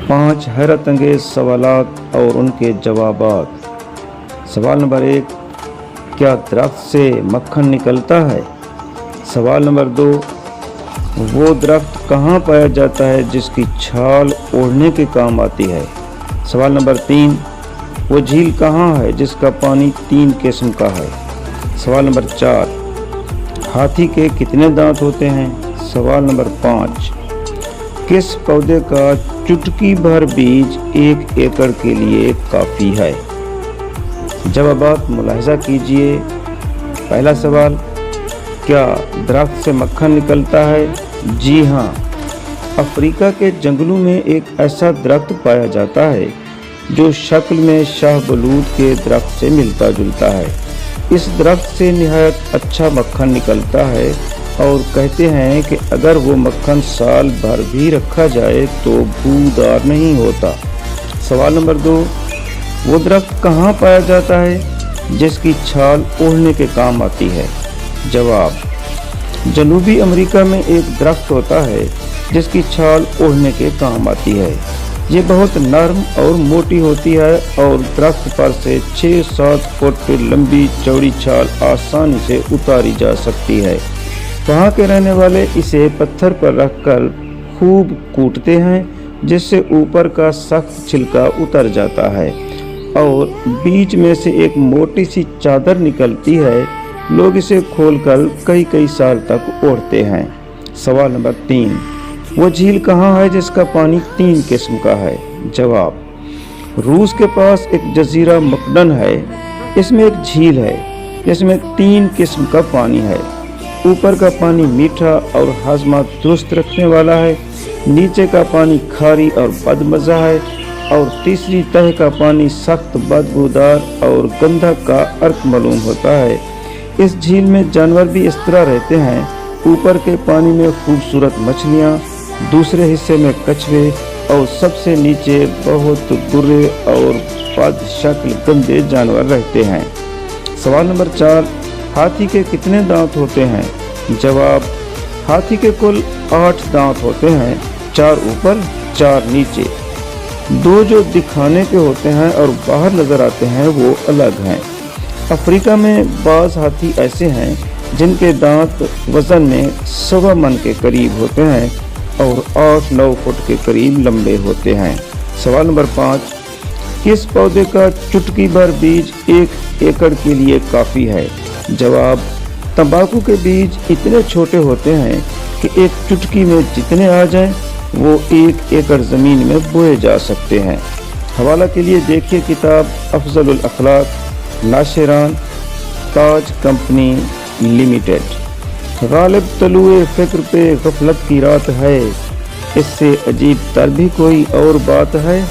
5 हैरत अंगेज सवालात और उनके जवाबात। सवाल नंबर 1, क्या दरख्त से मक्खन निकलता है? सवाल नंबर 2, वो दरख्त कहाँ पाया जाता है जिसकी छाल ओढ़ने के काम आती है? सवाल नंबर 3, वो झील कहाँ है जिसका पानी 3 किस्म का है? सवाल नंबर 4, हाथी के कितने दांत होते हैं? सवाल नंबर 5, किस पौधे का चुटकी भर बीज 1 एकड़ के लिए काफ़ी है? जवाबात मुलाहिजा कीजिए। पहला सवाल, क्या दरख्त से मक्खन निकलता है? जी हाँ, अफ्रीका के जंगलों में एक ऐसा दरख्त पाया जाता है जो शक्ल में शाहबलूत के दरख्त से मिलता जुलता है। इस दरख्त से निहायत अच्छा मक्खन निकलता है और कहते हैं कि अगर वो मक्खन साल भर भी रखा जाए तो बूदार नहीं होता। सवाल नंबर 2, वो दरख्त कहाँ पाया जाता है जिसकी छाल ओढ़ने के काम आती है? जवाब, जनूबी अमेरिका में एक दरख्त होता है जिसकी छाल ओढ़ने के काम आती है। ये बहुत नरम और मोटी होती है और दरख्त पर से 6-7 फुट लंबी चौड़ी छाल आसानी से उतारी जा सकती है। वहाँ के रहने वाले इसे पत्थर पर रखकर खूब कूटते हैं जिससे ऊपर का सख्त छिलका उतर जाता है और बीच में से एक मोटी सी चादर निकलती है। लोग इसे खोलकर कई साल तक ओढ़ते हैं। सवाल नंबर 3, वो झील कहाँ है जिसका पानी 3 किस्म का है? जवाब, रूस के पास एक जजीरा मकदन है। इसमें एक झील है जिसमें 3 किस्म का पानी है। ऊपर का पानी मीठा और हाजमा दुरुस्त रखने वाला है, नीचे का पानी खारी और बदमज़ा है और तीसरी तह का पानी सख्त बदबूदार और गंधक का अर्क मालूम होता है। इस झील में जानवर भी इस तरह रहते हैं। ऊपर के पानी में खूबसूरत मछलियाँ, दूसरे हिस्से में कछुए और सबसे नीचे बहुत बुरे और बदशक्ल गंदे जानवर रहते हैं। सवाल नंबर 4, हाथी के कितने दांत होते हैं? जवाब, हाथी के कुल 8 दांत होते हैं, 4 ऊपर 4 नीचे। 2 जो दिखाने के होते हैं और बाहर नजर आते हैं वो अलग हैं। अफ्रीका में बाज़ हाथी ऐसे हैं जिनके दांत वजन में 1.25 मन के करीब होते हैं और 8-9 फुट के करीब लंबे होते हैं। सवाल नंबर 5, किस पौधे का चुटकी भर बीज 1 एकड़ के लिए काफ़ी है? जवाब, तंबाकू के बीज इतने छोटे होते हैं कि एक चुटकी में जितने आ जाएं वो 1 एकड़ ज़मीन में बोए जा सकते हैं। हवाला के लिए देखिए किताब अफजलुल अखलाक, नाशिरान ताज कंपनी लिमिटेड। गालिब तलुए फ़िक्र पे गफलत की रात है, इससे अजीब तर भी कोई और बात है।